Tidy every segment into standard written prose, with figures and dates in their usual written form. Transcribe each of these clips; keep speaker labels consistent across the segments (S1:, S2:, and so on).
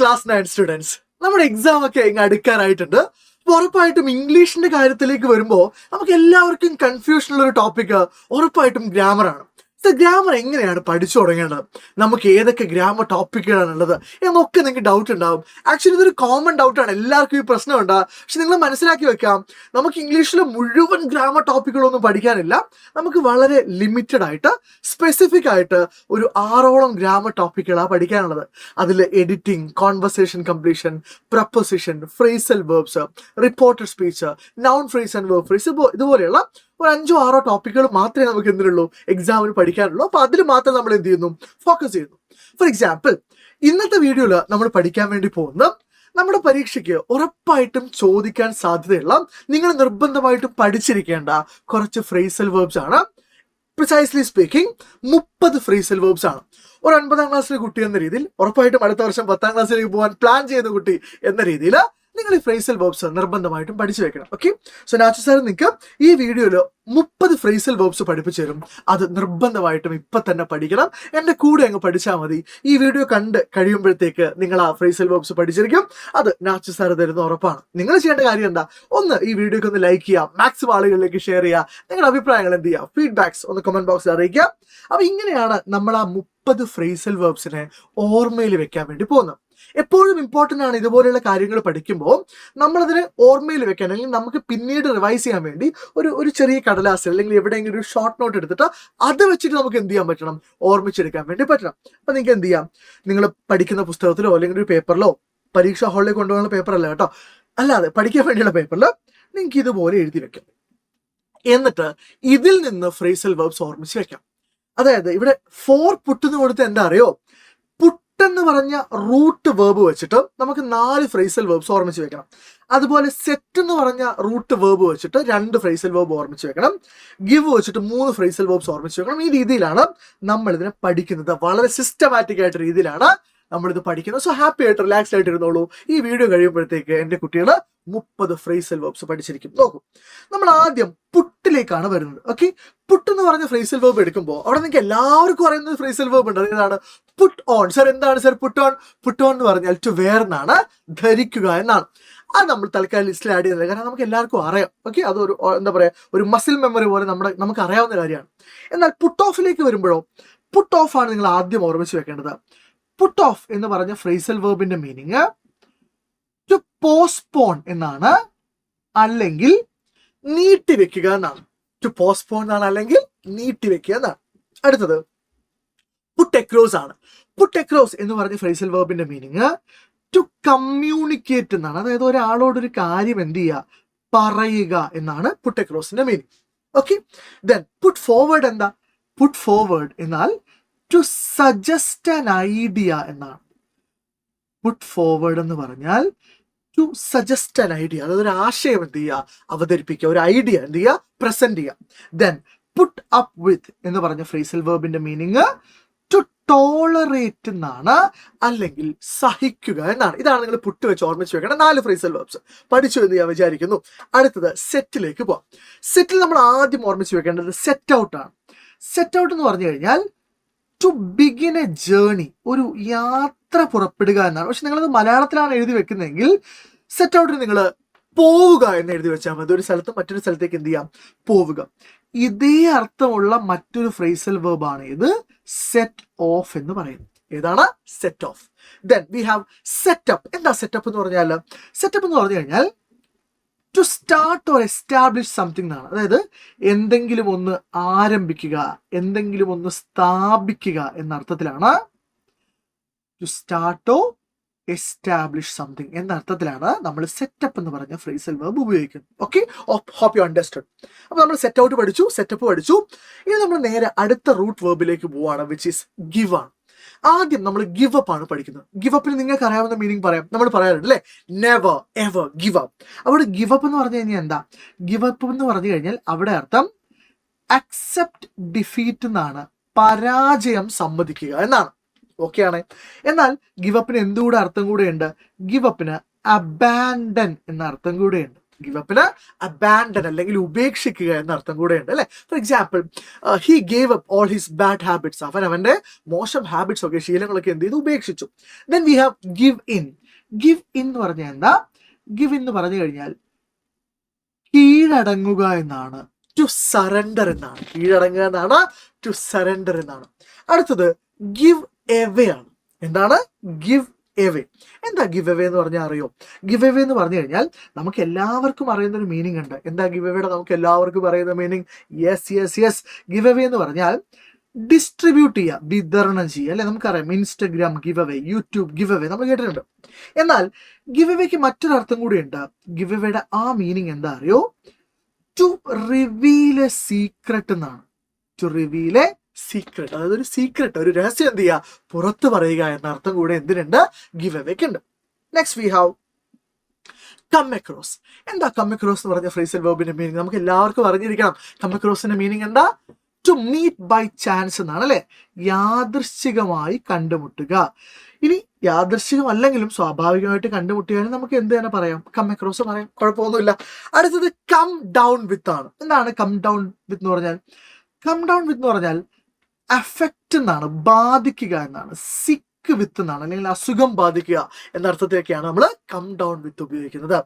S1: Class 9 students, നമ്മുടെ exam ഒക്കെ ഇങ്ങ് അടുക്കാനായിട്ടുണ്ട്. ഉറപ്പായിട്ടും ഇംഗ്ലീഷിന്റെ കാര്യത്തിലേക്ക് വരുമ്പോൾ നമുക്ക് എല്ലാവർക്കും കൺഫ്യൂഷൻ ഉള്ള ഒരു ടോപ്പിക് ഉറപ്പായിട്ടും ഗ്രാമറാണ്. ഗ്രാമർ എങ്ങനെയാണ് പഠിച്ചു തുടങ്ങേണ്ടത്, നമുക്ക് ഏതൊക്കെ ഗ്രാമർ ടോപ്പിക്കുകളാണ് ഉള്ളത് എന്നൊക്കെ നിങ്ങൾക്ക് ഡൗട്ട് ഉണ്ടാവും. ആക്ച്വലി ഇതൊരു കോമൺ ഡൗട്ടാണ്, എല്ലാവർക്കും ഈ പ്രശ്നമുണ്ട്. പക്ഷെ നിങ്ങൾ മനസ്സിലാക്കി വെക്കാം, നമുക്ക് ഇംഗ്ലീഷിലെ മുഴുവൻ ഗ്രാമർ ടോപ്പിക്കുകളൊന്നും പഠിക്കാനില്ല. നമുക്ക് വളരെ ലിമിറ്റഡ് ആയിട്ട് സ്പെസിഫിക് ആയിട്ട് ഒരു 6ഓളം ഗ്രാമർ ടോപ്പിക്കുകളാണ് പഠിക്കാനുള്ളത്. അതിൽ editing, conversation completion, preposition, phrasal verbs, reported speech, noun phrase and verb phrase, ഇതുപോലെയുള്ള ഒരു 5-6 ടോപ്പിക്കുകൾ മാത്രമേ നമുക്ക് എന്തിനുള്ളൂ, എക്സാമിന് പഠിക്കാനുള്ളൂ. അപ്പൊ അതിൽ മാത്രം നമ്മൾ എന്ത് ചെയ്യുന്നു, ഫോക്കസ് ചെയ്യുന്നു. ഫോർ എക്സാമ്പിൾ, ഇന്നത്തെ വീഡിയോയിൽ നമ്മൾ പഠിക്കാൻ വേണ്ടി പോകുന്ന നമ്മുടെ പരീക്ഷയ്ക്ക് ഉറപ്പായിട്ടും ചോദിക്കാൻ സാധ്യതയുള്ള, നിങ്ങൾ നിർബന്ധമായിട്ടും പഠിച്ചിരിക്കേണ്ട കുറച്ച് ഫ്രേസൽ വെർബ്സ് ആണ്. പ്രിസൈസ്ലി സ്പീക്കിംഗ് 30 ഫ്രേസൽ വെർബ്സ് ആണ്. ഒരു 9ാം ക്ലാസ്സിലെ കുട്ടി എന്ന രീതിയിൽ, ഉറപ്പായിട്ടും അടുത്ത വർഷം 10ാം ക്ലാസ്സിലേക്ക് പോകാൻ പ്ലാൻ ചെയ്യുന്ന കുട്ടി എന്ന രീതിയിൽ നിങ്ങൾ ഈ ഫ്രേസൽ വെർബ്സ് നിർബന്ധമായിട്ടും പഠിച്ചു വെക്കണം. ഓക്കെ, സോ നാച്ചു സാർ നിങ്ങൾക്ക് ഈ വീഡിയോയിൽ 30 ഫ്രേസൽ വെർബ്സ് പഠിപ്പിച്ചു തരും. അത് നിർബന്ധമായിട്ടും ഇപ്പൊ തന്നെ പഠിക്കണം. എന്റെ കൂടെ അങ്ങ് പഠിച്ചാൽ മതി. ഈ വീഡിയോ കണ്ട് കഴിയുമ്പോഴത്തേക്ക് നിങ്ങൾ ആ ഫ്രേസൽ വെർബ്സ് പഠിച്ചിരിക്കും. അത് നാച്ചു സാർ തരുന്ന ഉറപ്പാണ്. നിങ്ങൾ ചെയ്യേണ്ട കാര്യം എന്താ, ഒന്ന് ഈ വീഡിയോക്ക് ഒന്ന് ലൈക്ക് ചെയ്യുക, മാക്സിമം ആളുകളിലേക്ക് ഷെയർ ചെയ്യുക, നിങ്ങളുടെ അഭിപ്രായങ്ങൾ എന്ത് ചെയ്യുക, ഫീഡ്ബാക്സ് ഒന്ന് കമന്റ് ബോക്സിൽ അറിയിക്കുക. അപ്പൊ ഇങ്ങനെയാണ് നമ്മൾ ആ 30 ഫ്രേസൽ വെർബ്സിനെ ഓർമ്മയിൽ വെക്കാൻ വേണ്ടി പോകുന്നത്. എപ്പോഴും ഇമ്പോർട്ടൻ്റ് ആണ് ഇതുപോലെയുള്ള കാര്യങ്ങൾ പഠിക്കുമ്പോൾ നമ്മളതിനെ ഓർമ്മയിൽ വെക്കാൻ, അല്ലെങ്കിൽ നമുക്ക് പിന്നീട് റിവൈസ് ചെയ്യാൻ വേണ്ടി ഒരു ചെറിയ കടലാസ് അല്ലെങ്കിൽ എവിടെയെങ്കിലും ഒരു ഷോർട്ട് നോട്ട് എടുത്തിട്ട് അത് വെച്ചിട്ട് നമുക്ക് എന്ത് ചെയ്യാൻ പറ്റണം, ഓർമ്മിച്ചെടുക്കാൻ വേണ്ടി പറ്റണം. അപ്പൊ നിങ്ങൾക്ക് എന്ത് ചെയ്യാം, നിങ്ങൾ പഠിക്കുന്ന പുസ്തകത്തിലോ അല്ലെങ്കിൽ ഒരു പേപ്പറിലോ, പരീക്ഷാ ഹാളിലേക്ക് കൊണ്ടുപോകുന്ന പേപ്പറല്ല കേട്ടോ, അല്ലാതെ പഠിക്കാൻ വേണ്ടിയുള്ള പേപ്പറിൽ നിങ്ങൾക്ക് ഇതുപോലെ എഴുതി വെക്കാം. എന്നിട്ട് ഇതിൽ നിന്ന് ഫ്രേസൽ വെർബ്സ് ഓർമ്മിച്ച് വെക്കാം. അതായത് ഇവിടെ ഫോർ പുട്ട് എന്ന് കൊടുത്ത് എന്താ അറിയോ, എന്ന് പറഞ്ഞ റൂട്ട് വേർബ് വെച്ചിട്ട് നമുക്ക് 4 ഫ്രേസൽ വെർബ്സ് ഓർമ്മിച്ച് വെക്കണം. അതുപോലെ സെറ്റ് എന്ന് പറഞ്ഞ റൂട്ട് വേർബ് വെച്ചിട്ട് 2 ഫ്രേസൽ വെർബ് ഓർമ്മിച്ച് വെക്കണം. ഗിവ് വെച്ചിട്ട് 3 ഫ്രേസൽ വെർബ്സ് ഓർമ്മിച്ച് വെക്കണം. ഈ രീതിയിലാണ് നമ്മൾ ഇതിനെ പഠിക്കുന്നത്. വളരെ സിസ്റ്റമാറ്റിക് ആയിട്ട് രീതിയിലാണ് നമ്മളിത് പഠിക്കുന്നത്. സോ ഹാപ്പി ആയിട്ട് റിലാക്സ്ഡ് ആയിട്ട് ഇരുന്നോളൂ. ഈ വീഡിയോ കഴിയുമ്പോഴത്തേക്ക് എൻ്റെ കുട്ടികൾ 30 ഫ്രേസൽ വെർബ്സ് പഠിച്ചിരിക്കും. നോക്കൂ, നമ്മൾ ആദ്യം പുട്ടിലേക്കാണ് വരുന്നത്. ഓക്കെ, പുട്ട് എന്ന് പറഞ്ഞ ഫ്രേസൽ വെർബ് എടുക്കുമ്പോൾ അവിടെ നിങ്ങൾക്ക് എല്ലാവർക്കും അറിയുന്ന ഫ്രേസൽ വെർബ് ഉണ്ട്. അതാണ് പുട്ട് ഓൺ. സർ എന്താണ് sir put on? Put on എന്ന് പറഞ്ഞാൽ ടു വെയർ എന്നാണ്, ധരിക്കുക എന്നാണ്. അത് നമ്മൾ തൽക്കാലം ലിസ്റ്റിൽ ആഡ് ചെയ്യുന്നത്, കാരണം നമുക്ക് എല്ലാവർക്കും അറിയാം. ഓക്കെ, അതൊരു എന്താ പറയാ, ഒരു മസിൽ മെമ്മറി പോലെ നമുക്ക് അറിയാവുന്ന കാര്യമാണ്. എന്നാൽ പുട്ട് ഓഫിലേക്ക് വരുമ്പോഴോ, പുട്ട് ഓഫ് ആണ് നിങ്ങൾ ആദ്യം ഓർമ്മിച്ച് വെക്കേണ്ടത്. പുട്ട് ഓഫ് എന്ന് പറഞ്ഞ ഫ്രേസൽ വെർബിന്റെ മീനിങ് ടു പോസ്റ്റ്പോൺ എന്നാണ്, അല്ലെങ്കിൽ നീട്ടിവെക്കുക എന്നാണ്. ടു പോസ്റ്റ്പോൺ എന്നാണ്, അല്ലെങ്കിൽ നീട്ടിവെക്കുക എന്നാണ്. അടുത്തത് പുട്ട് എക്രോസ് ആണ്. പുട്ട് എക്രോസ് എന്ന് പറഞ്ഞ ഫ്രേസൽ വെർബിന്റെ മീനിങ് ടു കമ്മ്യൂണിക്കേറ്റ് എന്നാണ്. അതായത് ഒരാളോടൊരു കാര്യം എന്ത് ചെയ്യുക, പറയുക എന്നാണ് പുട്ട് എക്രോസിന്റെ meaning. Okay, then put forward എന്താ, പുട്ട് ഫോർവേഡ് എന്നാൽ ടു സജസ്റ്റ് ആൻ ഐഡിയ എന്നാണ്. പുട്ട് ഫോർവേഡ് എന്ന് പറഞ്ഞാൽ ടു സജസ്റ്റ് ആൻ ഐഡിയ, അതായത് ഒരു ആശയം എന്ത് ചെയ്യുക, അവതരിപ്പിക്കുക, ഒരു ഐഡിയ എന്ത് ചെയ്യുക, പ്രസന്റ് ചെയ്യുക. ദെൻ പുട്ട് അപ്പ് വിത്ത് എന്ന് പറഞ്ഞ ഫ്രേസൽ വെർബിന്റെ മീനിങ് ടു ടോളറേറ്റ് എന്നാണ്, അല്ലെങ്കിൽ സഹിക്കുക എന്നാണ്. ഇതാണ് നിങ്ങൾ പുട്ട് വെച്ച് ഓർമ്മിച്ച് വെക്കണം. 4 ഫ്രേസൽ വെർബ്സ് പഠിച്ചു എന്ന് ഞാൻ വിചാരിക്കുന്നു. അടുത്തത് സെറ്റിലേക്ക് പോവാം. സെറ്റിൽ നമ്മൾ ആദ്യം ഓർമ്മിച്ച് വെക്കേണ്ടത് സെറ്റ് ഔട്ട് ആണ്. സെറ്റ് ഔട്ട് എന്ന് പറഞ്ഞു കഴിഞ്ഞാൽ ടു ബിഗിൻ എ ജേർണി, ഒരു യാത്ര പുറപ്പെടുക എന്നാണ്. പക്ഷെ നിങ്ങളത് മലയാളത്തിലാണ് എഴുതി വെക്കുന്നതെങ്കിൽ സെറ്റ് ഔട്ടിന് നിങ്ങൾ പോവുക എന്ന് എഴുതി വെച്ചാൽ മതി. ഒരു സ്ഥലത്ത് മറ്റൊരു സ്ഥലത്തേക്ക് എന്ത് ചെയ്യാം, പോവുക. ഇതേ അർത്ഥമുള്ള മറ്റൊരു ഫ്രേസൽ വെർബ് ആണ് ഇത്, സെറ്റ് ഓഫ് എന്ന് പറയുന്നത്. ഏതാണ്? Set off. Then we have setup. എന്താ സെറ്റപ്പ് എന്ന് പറഞ്ഞാൽ? സെറ്റപ്പ് എന്ന് പറഞ്ഞു കഴിഞ്ഞാൽ to start or establish something എന്നാണ്. അതായത് എന്തെങ്കിലും ഒന്ന് ആരംഭിക്കുക, എന്തെങ്കിലും ഒന്ന് സ്ഥാപിക്കുക എന്ന അർത്ഥത്തിലാണ് to start or establish something എന്ന അർത്ഥത്തിലാണ് നമ്മൾ സെറ്റപ്പ് എന്ന് പറഞ്ഞ ഫ്രേസൽ വെർബ് ഉപയോഗിക്കുന്നത്. Okay, hope you understood. അപ്പൊ നമ്മൾ സെറ്റ് ഔട്ട് പഠിച്ചു, സെറ്റപ്പ് പഠിച്ചു. ഇനി നമ്മൾ നേരെ അടുത്ത റൂട്ട് വെർബിലേക്ക് പോവാണ്, വിച്ച് ഈസ് ഗിവ് ആണ്. ആദ്യം നമ്മൾ ഗിവ് അപ്പ് ആണ് പഠിക്കുന്നത്. ഗിവ് അപ്പിന് നിങ്ങൾക്ക് അറിയാവുന്ന മീനിങ് പറയാം, നമ്മൾ പറയാറുണ്ട് അല്ലെ, നെവർ എവർ ഗിവ് അപ്പ്. അവിടെ ഗിവ് അപ്പ് എന്ന് പറഞ്ഞു കഴിഞ്ഞാൽ എന്താ, ഗിവ് അപ്പ് എന്ന് പറഞ്ഞു കഴിഞ്ഞാൽ അവിടെ അർത്ഥം അക്സെപ്റ്റ് ഡിഫീറ്റ് എന്നാണ്, പരാജയം സമ്മതിക്കുക എന്നാണ്. ഓക്കെ ആണ്. എന്നാൽ ഗിവ് അപ്പിന് എന്തുകൂടെ അർത്ഥം കൂടെ ഉണ്ട്, ഗിവ് അപ്പിന് അബാൻഡൻ എന്ന അർത്ഥം കൂടെ ഉണ്ട്. ഗിവ് അപ്പിന് അബാൻഡൻ അല്ലെങ്കിൽ ഉപേക്ഷിക്കുക എന്ന അർത്ഥം കൂടെ ഉണ്ട് അല്ലെ. For example, he gave up all his bad habits. അവന്റെ മോശം ഹാബിറ്റ്സ് ഒക്കെ ശീലങ്ങളൊക്കെ എന്ത് ചെയ്തു? ഉപേക്ഷിച്ചു. Then we have give in. Give in എന്ന് പറഞ്ഞാൽ എന്താ? ഗിവ് ഇൻ എന്ന് പറഞ്ഞു കഴിഞ്ഞാൽ കീഴടങ്ങുക എന്നാണ്. ടു സറണ്ടർ എന്നാണ്. കീഴടങ്ങുക എന്നാണ്. ടു സറണ്ടർ എന്നാണ്. അടുത്തത് ഗിവ് എവേ ആണ്. എന്താണ്? Give away. എന്താ ഗിവ് എവേ എന്ന് പറഞ്ഞാൽ അറിയോ? ഗിവ് എവേ എന്ന് പറഞ്ഞു കഴിഞ്ഞാൽ നമുക്ക് എല്ലാവർക്കും അറിയുന്ന ഒരു മീനിങ് ഉണ്ട്. എന്താ ഗിവ് എവേയുടെ നമുക്ക് എല്ലാവർക്കും അറിയുന്ന മീനിങ്? യെസ്. ഗിവ് എവേ എന്ന് പറഞ്ഞാൽ ഡിസ്ട്രിബ്യൂട്ട് ചെയ്യുക, വിതരണം ചെയ്യുക അല്ലെ. നമുക്കറിയാം Instagram give away, YouTube give away നമ്മൾ കേട്ടിട്ടുണ്ട്. എന്നാൽ ഗിവ് എവേക്ക് മറ്റൊരർത്ഥം കൂടി ഉണ്ട്. ഗിവ് എവേയുടെ ആ മീനിങ് എന്താ അറിയോ? ടു റിവീൽ എ സീക്രട്ട് എന്നാണ്. ടു റിവീൽ എ സീക്രട്ട്, അതായത് ഒരു സീക്രട്ട്, ഒരു രഹസ്യം എന്ത് ചെയ്യുക? പുറത്തു പറയുക എന്ന അർത്ഥം കൂടെ എന്തിനുണ്ട്? ഗിവ് എവേക്ക് ഉണ്ട്. Next we have come across. എന്താ കം അക്രോസ് എന്ന് പറഞ്ഞ ഫ്രേസൽ വെർബിന്റെ മീനിങ്? നമുക്ക് എല്ലാവർക്കും അറിഞ്ഞിരിക്കണം. കം അക്രോസിന്റെ മീനിങ് എന്താ? ടു മീറ്റ് ബൈ ചാൻസ് എന്നാണ് അല്ലെ. യാദൃശ്ചികമായി കണ്ടുമുട്ടുക. ഇനി യാദൃശ്ചികമല്ലെങ്കിലും സ്വാഭാവികമായിട്ട് കണ്ടുമുട്ടിയാലും നമുക്ക് എന്ത് തന്നെ പറയാം? കം അക്രോസ് പറയാം, കുഴപ്പമൊന്നുമില്ല. അടുത്തത് കം ഡൗൺ വിത്ത് ആണ്. എന്താണ് കം ഡൗൺ വിത്ത് എന്ന് പറഞ്ഞാൽ? കം ഡൗൺ വിത്ത് എന്ന് പറഞ്ഞാൽ അഫക്റ്റ് എന്നാണ്, ബാധിക്കുക എന്നാണ്. സിക്ക് വിത്ത് എന്നാണ്, അല്ലെങ്കിൽ അസുഖം ബാധിക്കുക എന്ന അർത്ഥത്തിലേക്കാണ് നമ്മൾ കം ഡൗൺ വിത്ത് ഉപയോഗിക്കുന്നത്.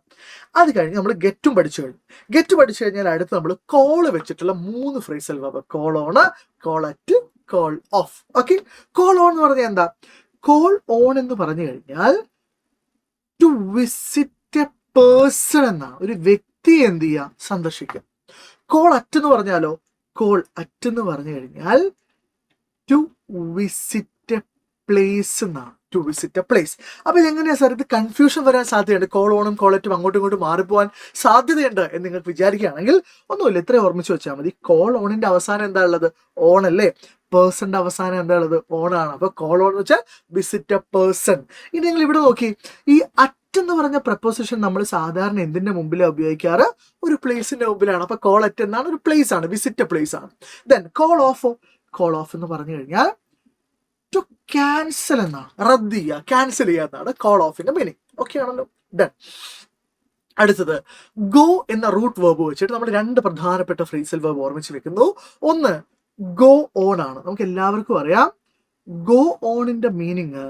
S1: അത് കഴിഞ്ഞ് നമ്മൾ ഗെറ്റും പഠിച്ചു കഴിഞ്ഞു. ഗെറ്റ് പഠിച്ചു കഴിഞ്ഞാൽ അടുത്ത് നമ്മൾ കോള് വെച്ചിട്ടുള്ള 3 phrasal verb. Call on, call at, call of. Okay, call on എന്ന് പറഞ്ഞാൽ എന്താ? കോൾ ഓൺ എന്ന് പറഞ്ഞു കഴിഞ്ഞാൽ ടു വിസിറ്റ് എ പേഴ്സൺ എന്നാണ്. ഒരു വ്യക്തിയെ എന്ത് ചെയ്യുക? സന്ദർശിക്കുക. കോൾ അറ്റ് എന്ന് പറഞ്ഞാലോ? കോൾ അറ്റ് എന്ന് പറഞ്ഞു കഴിഞ്ഞാൽ ടു വിസിറ്റ് എ പ്ലേസ് എന്നാണ്. To visit a place. അപ്പൊ ഇതെങ്ങനെയാ സാർ? ഇത് കൺഫ്യൂഷൻ വരാൻ സാധ്യതയുണ്ട്. കോൾ ഓണും കോളറ്റും അങ്ങോട്ടും ഇങ്ങോട്ടും മാറിപ്പോവാൻ സാധ്യതയുണ്ട് എന്ന് നിങ്ങൾക്ക് വിചാരിക്കുകയാണെങ്കിൽ ഒന്നുമില്ല, ഇത്രയും ഓർമ്മിച്ച് വെച്ചാൽ മതി. കോൾ ഓണിന്റെ അവസാനം എന്താ ഉള്ളത്? ഓൺ അല്ലേ. പേഴ്സന്റെ അവസാനം എന്താ ഉള്ളത്? ഓണാണ്. അപ്പൊ കോൾ ഓൺ എന്ന് വെച്ചാൽ വിസിറ്റ് എ പേഴ്സൺ. ഇനി നിങ്ങൾ ഇവിടെ നോക്കി, ഈ അറ്റ് എന്ന് പറഞ്ഞ പ്രപ്പോസിഷൻ നമ്മൾ സാധാരണ എന്തിന്റെ മുമ്പിലാണ് ഉപയോഗിക്കാറ്? ഒരു പ്ലേസിന്റെ മുമ്പിലാണ്. അപ്പൊ കോൾ അറ്റ് എന്നാണ്, ഒരു പ്ലേസ് ആണ്, വിസിറ്റ് എ പ്ലേസ് ആണ്. Then call of. Call of എന്ന് പറഞ്ഞു കഴിഞ്ഞാൽ ടു ക്യാൻസൽ എന്നാണ്, റദ്ദ് ചെയ്യുക, ക്യാൻസൽ ചെയ്യുക എന്നാണ് കോൾ ഓഫിന്റെ മീനിങ്. ഓക്കെ ആണല്ലോ. ഡൺ. അടുത്തത് ഗോ എന്ന റൂട്ട് വെർബ് വെച്ചിട്ട് നമ്മൾ 2 പ്രധാനപ്പെട്ട ഫ്രേസൽ വെർബ് ഓർമ്മിച്ച് വെക്കുന്നു. ഒന്ന് ഗോ ഓൺ ആണ്. നമുക്ക് എല്ലാവർക്കും അറിയാം ഗോ ഓണിന്റെ മീനിങ്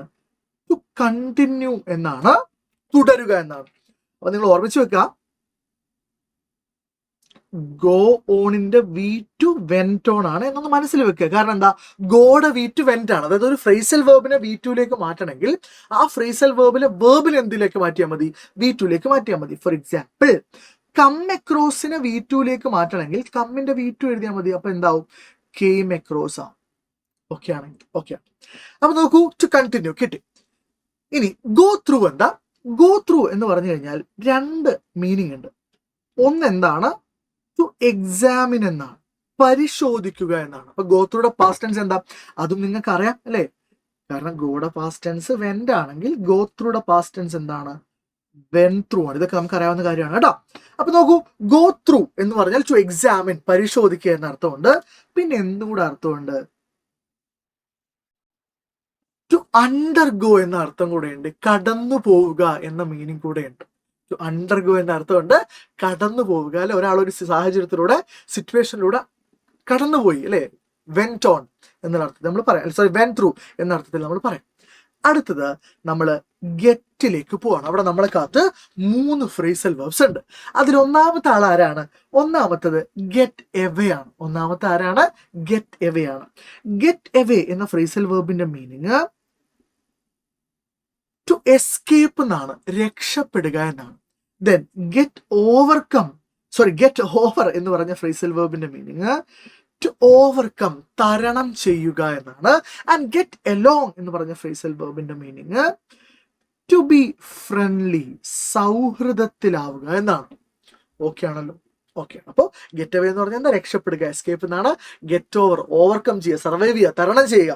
S1: ടു കണ്ടിന്യൂ എന്നാണ്, തുടരുക എന്നാണ്. അപ്പൊ നിങ്ങൾ ഓർമ്മിച്ച് വെക്കുക, ഗോ ഓണിന്റെ വി ടു വെന്റ് ഓൺ ആണ് എന്നൊന്ന് മനസ്സിൽ വെക്കുക. കാരണം എന്താ? ഗോയുടെ വി ടു വെന്റ് ആണ്. അതായത് ഒരു ഫ്രേസൽ വെർബിനെ വി ടുയിലേക്ക് മാറ്റണമെങ്കിൽ ആ ഫ്രേസൽ വെർബിനെ എന്തിലേക്ക് മാറ്റിയാൽ മതി? വി ടുയിലേക്ക് മാറ്റിയാൽ മതി. ഫോർ എക്സാമ്പിൾ, കം അക്രോസിനെ വി ടുയിലേക്ക് മാറ്റണമെങ്കിൽ കമ്മിന്റെ വി ടു എഴുതിയാൽ മതി. അപ്പൊ എന്താവും? കെയിം അക്രോസ് ആവും. ഓക്കെ ആണെങ്കിൽ ഓക്കെ. അപ്പൊ നോക്കൂ, ടു കണ്ടിന്യൂ കിട്ടി. ഇനി ഗോ ത്രൂ എന്താ? ഗോ ത്രൂ എന്ന് പറഞ്ഞു കഴിഞ്ഞാൽ 2 മീനിങ് ഉണ്ട്. ഒന്ന് എന്താണ്? ടു എക്സാമിൻ എന്നാണ്, പരിശോധിക്കുക എന്നാണ്. അപ്പൊ ഗോ ത്രൂയുടെ പാസ്റ്റ് ടെൻസ് എന്താ? അതും നിങ്ങൾക്ക് അറിയാം അല്ലെ. കാരണം ഗോയുടെ പാസ്റ്റ് ടെൻസ് വെന്റ് ആണെങ്കിൽ ഗോ ത്രൂയുടെ പാസ്റ്റ് ടെൻസ് എന്താണ്? വെൻ ത്രൂ ആണ്. ഇതൊക്കെ നമുക്ക് അറിയാവുന്ന കാര്യമാണ് കേട്ടോ. അപ്പൊ നോക്കൂ, ഗോ ത്രൂ എന്ന് പറഞ്ഞാൽ ടു എക്സാമിൻ, പരിശോധിക്കുക എന്ന അർത്ഥമുണ്ട്. പിന്നെ എന്തുകൂടെ അർത്ഥമുണ്ട്? ടു അണ്ടർഗോ എന്ന അർത്ഥം കൂടെ ഉണ്ട്. കടന്നു പോവുക എന്ന മീനിങ് കൂടെ ഉണ്ട്. ടു അണ്ടർഗോ എന്ന അർത്ഥമുണ്ട്, കടന്നു പോവുക അല്ലെ. ഒരാളൊരു സാഹചര്യത്തിലൂടെ, സിറ്റുവേഷനിലൂടെ കടന്നുപോയി അല്ലെ. വെന്റ് ഓൺ എന്നുള്ള അർത്ഥത്തിൽ നമ്മൾ പറയാം. സോറി, വെൻ ത്രൂ എന്ന അർത്ഥത്തിൽ നമ്മൾ പറയാം. അടുത്തത് നമ്മൾ ഗെറ്റിലേക്ക് പോവാണ്. അവിടെ നമ്മളെ കാത്ത് 3 ഫ്രേസൽ വെർബ്സ് ഉണ്ട്. അതിൽ ഒന്നാമത്തെ ആൾ ആരാണ്? ഒന്നാമത്തത് ഗെറ്റ് എവേ ആണ്. ഒന്നാമത്തെ ആരാണ്? ഗെറ്റ് എവേ ആണ്. ഗെറ്റ് എവേ എന്ന ഫ്രേസൽ വെർബിന്റെ മീനിങ് ടു എസ്കേപ്പ് എന്നാണ്, രക്ഷപ്പെടുക എന്നാണ്. ദെൻ ഗെറ്റ് ഓവർ എന്ന് പറഞ്ഞ ഫ്രേസൽ വെർബിന്റെ മീനിങ് ടു ഓവർകം, തരണം ചെയ്യുക എന്നാണ്. ആൻഡ് ഗെറ്റ് എലോങ് എന്ന് പറഞ്ഞ ഫ്രേസൽ വെർബിന്റെ മീനിങ് ടു ബി ഫ്രണ്ട്ലി, സൗഹൃദത്തിലാവുക എന്നാണ്. ഓക്കെ ആണല്ലോ. ഓക്കെ. അപ്പോൾ ഗെറ്റ് അവേ എന്ന് പറഞ്ഞാൽ എന്താ? രക്ഷപ്പെടുക. എസ്കേപ്പ് എന്നാണ്. ഗെറ്റ് ഓവർ, ഓവർകം ചെയ്യുക, സർവൈവ് ചെയ്യുക, തരണം ചെയ്യുക.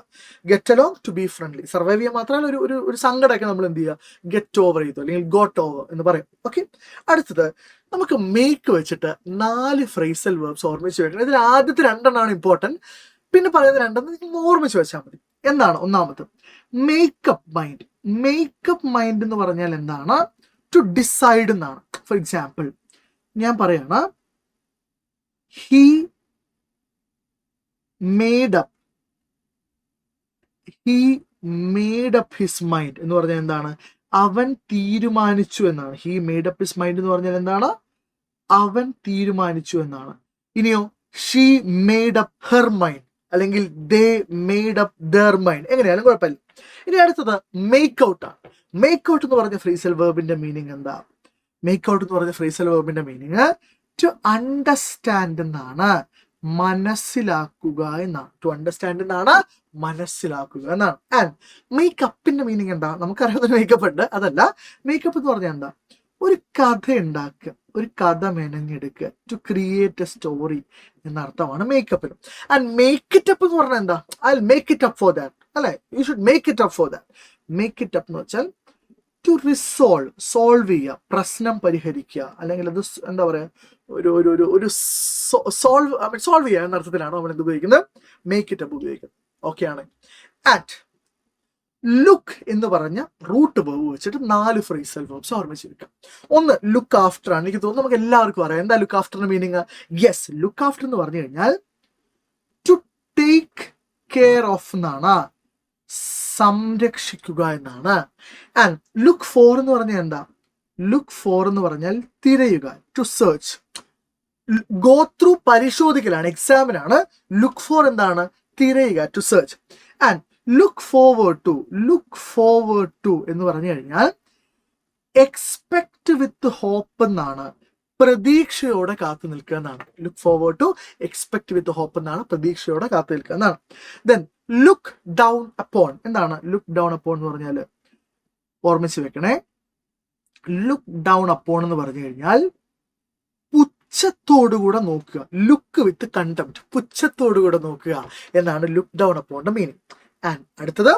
S1: Get along, to be friendly. Survive ചെയ്യാൻ മാത്രമല്ല, ഒരു സങ്കടമൊക്കെ നമ്മൾ എന്ത് ചെയ്യുക? ഗെറ്റ് ഓവർ ചെയ്തു, അല്ലെങ്കിൽ ഗോട്ട് ഓവർ എന്ന് പറയും. ഓക്കെ. അടുത്തത് നമുക്ക് മേക്ക് വെച്ചിട്ട് 4 ഫ്രേസൽ വെർബ്സ് ഓർമ്മിച്ച് വെക്കണം. ഇതിൽ ആദ്യത്തെ 2 ഇമ്പോർട്ടൻറ്റ്. പിന്നെ പറയുന്ന 2 ഓർമ്മിച്ച് വെച്ചാൽ മതി. എന്താണ്? ഒന്നാമത് മേക്കപ്പ് മൈൻഡ്. മേക്കപ്പ് മൈൻഡ് എന്ന് പറഞ്ഞാൽ എന്താണ്? ടു ഡിസൈഡ് എന്നാണ്. ഫോർ എക്സാമ്പിൾ, ഞാൻ പറയാണ്, he made up his mind എന്ന് പറഞ്ഞാൽ എന്താണ്? അവൻ തീരുമാനിച്ചു എന്നാണ്. He made up his mind എന്ന് പറഞ്ഞാൽ എന്താണ്? അവൻ തീരുമാനിച്ചു എന്നാണ്. ഇനിയോ she made up her mind, അല്ലെങ്കിൽ they made up their mind, എങ്ങനെയാലും കുഴപ്പമില്ല. ഇനി അടുത്തത് മേക്ക് ഔട്ട് ആണ്. മേക്ക് ഔട്ട് എന്ന് പറഞ്ഞ ഫ്രീസൽ വെർബിന്റെ മീനിങ് എന്താ? മേക്ക് ഔട്ട് എന്ന് പറഞ്ഞ ഫ്രീസൽ വെർബിന്റെ മീനിങ് ടു അണ്ടർസ്റ്റാൻഡ് എന്നാണ്, മനസ്സിലാക്കുക എന്നാണ്. ടു അണ്ടർസ്റ്റാൻഡ് എന്നാണ്, മനസ്സിലാക്കുക എന്നാണ്. ആൻഡ് മേക്കപ്പിന്റെ മീനിങ് എന്താ? നമുക്കറിയാവുന്ന മേക്കപ്പ് ഉണ്ട്, അതല്ല. മേക്കപ്പ് എന്ന് പറഞ്ഞാൽ എന്താ? ഒരു കഥ ഉണ്ടാക്കുക, ഒരു കഥ മെനഞ്ഞെടുക്കുക, ടു ക്രിയേറ്റ് എ സ്റ്റോറി എന്ന അർത്ഥമാണ് മേക്കപ്പിന്. ആൻഡ് മേക്ക് ഇറ്റ് അപ്പ് എന്ന് പറഞ്ഞാൽ എന്താ? I will make it up for that, അല്ലെ? You should make it up for that. Make it up എന്ന് വെച്ചാൽ ടു സോൾവ് ചെയ്യുക, പ്രശ്നം പരിഹരിക്കുക, അല്ലെങ്കിൽ അത് എന്താ പറയാ, ഒരു സോൾവ് ചെയ്യുക എന്ന അർത്ഥത്തിലാണ് നമ്മൾ എന്ത് ഉപയോഗിക്കുന്നത്? മേക്ക് ഇറ്റ് അപ്പ് ഉപയോഗിക്കുന്നത്. ഓക്കെ ആണ്. ആൻഡ് ലുക്ക് എന്ന് പറഞ്ഞ റൂട്ട് വേർബ് വെച്ചിട്ട് 4 ഫ്രേസൽ വേർബ്സ് ഓർമ്മിച്ച് വെക്കാം. ഒന്ന് ലുക്ക് ആഫ്റ്റർ ആണ്. എനിക്ക് തോന്നുന്നു നമുക്ക് എല്ലാവർക്കും അറിയാം എന്താ ലുക്ക് ആഫ്റ്ററിന്റെ മീനിങ്. യെസ്, ലുക്ക് ആഫ്റ്റർ എന്ന് പറഞ്ഞു കഴിഞ്ഞാൽ ടു ടേക്ക് കെയർ ഓഫ് എന്നാണ്, സംരക്ഷിക്കുക എന്നാണ്. ആൻഡ് ലുക്ക് ഫോർ എന്ന് പറഞ്ഞാൽ എന്താ? ലുക്ക് ഫോർ എന്ന് പറഞ്ഞാൽ തിരയുക, ടു സെർച്ച്. ഗോ ത്രൂ പരിശോധിക്കലാണ്, എക്സാമിനാണ്. ലുക്ക് ഫോർ എന്താണ്? തിരയുക, to search. And look forward to എന്ന് പറഞ്ഞു കഴിഞ്ഞാൽ എക്സ്പെക്ട് വിത്ത് ഹോപ്പ് എന്നാണ്, പ്രതീക്ഷയോടെ കാത്തു നിൽക്കുക എന്നാണ്. Look forward to expect with hope എന്നാണ്, പ്രതീക്ഷയോടെ കാത്തു നിൽക്കുക എന്നാണ്. ദെൻ ലുക്ക് ഡൗൺ അപ്പോൺ എന്താണ്? ലുക്ക് ഡൗൺ അപ്പോൺ എന്ന് പറഞ്ഞാൽ ഓർമ്മിച്ച് വെക്കണേ, ലുക്ക് ഡൗൺ അപ്പോൺ എന്ന് പറഞ്ഞു കഴിഞ്ഞാൽ പുച്ഛത്തോടുകൂടെ നോക്കുക. ലുക്ക് വിത്ത് കണ്ടംപ്റ്റ്, പുച്ഛത്തോടുകൂടെ നോക്കുക എന്നാണ് ലുക്ക് ഡൗൺ അപ്പോണിന്റെ മീനിങ്. ആൻഡ് അടുത്തത്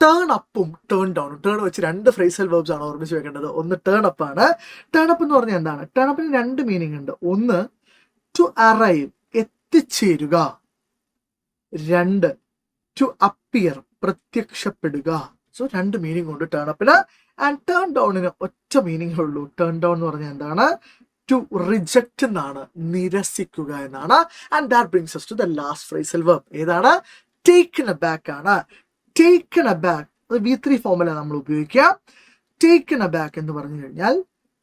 S1: ടേൺ അപ്പും ടേൺ ഡൗണും. ടേൺ വെച്ച് 2 ഫ്രേസൽ വെർബ്സ് ആണ് ഓർമ്മിച്ച് വെക്കേണ്ടത്. ഒന്ന് ടേൺ അപ്പ് ആണ്. ടേൺ അപ്പ് എന്ന് പറഞ്ഞാൽ എന്താണ്? ടേൺ അപ്പിന് 2 മീനിങ് ഉണ്ട്. ഒന്ന് ടു അറൈവ്, എത്തിച്ചേരുക. 2 ടു അപ്പിയർ, പ്രത്യക്ഷപ്പെടുക. സോ 2 മീനിങ് ഉണ്ട് ടേൺ അപ്പിന്. ആൻഡ് ടേൺ ഡൗണിന് ഒറ്റ മീനിങ് ഉള്ളൂ. ടേൺ ഡൗൺ എന്ന് പറഞ്ഞാൽ എന്താണ്? ടു റിജക്റ്റ് എന്നാണ്, നിരസിക്കുക എന്നാണ്. And that brings us to the last phrasal verb. ഏതാണ്? ടേക്കൺ അബാക്ക് ആണ്. ടേക്കൺ അബാക്ക് V3 ഫോമുല നമ്മൾ ഉപയോഗിക്കുക. ടേക്കൺ അബാക്ക് എന്ന് പറഞ്ഞു കഴിഞ്ഞാൽ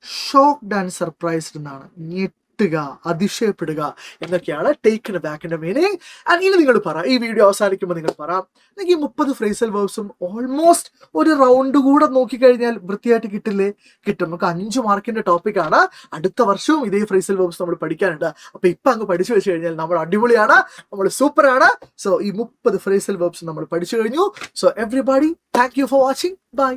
S1: ഷോക്ക്ഡ് ആൻഡ് സർപ്രൈസ്ഡ് എന്നാണ്, ഞെട്ടുക, അതിശയപ്പെടുക എന്നൊക്കെയാണ് ടേക്കൺ അബാക്കിന്റെ മീനിങ്. ആൻഡ് ഇനി നിങ്ങൾ പറ, ഈ വീഡിയോ അവസാനിക്കുമ്പോൾ നിങ്ങൾ പറ, നിങ്ങൾക്ക് ഈ 30 ഫ്രേസൽ വേർബ്സും ഓൾമോസ്റ്റ് ഒരു റൗണ്ട് കൂടെ നോക്കിക്കഴിഞ്ഞാൽ വൃത്തിയായിട്ട് കിട്ടില്ലേ? കിട്ടും. നമുക്ക് 5 മാർക്കിന്റെ ടോപ്പിക്കാണ്. അടുത്ത വർഷവും ഇതേ ഫ്രേസൽ വേർബ്സ് നമ്മൾ പഠിക്കാനുണ്ട്. അപ്പൊ ഇപ്പൊ അങ്ങ് പഠിച്ചു വെച്ച് കഴിഞ്ഞാൽ നമ്മൾ അടിപൊളിയാണ്, നമ്മൾ സൂപ്പറാണ്. സോ ഈ 30 ഫ്രേസൽ വേർബ്സ് നമ്മൾ പഠിച്ചു കഴിഞ്ഞു. So everybody, thank you for watching. By.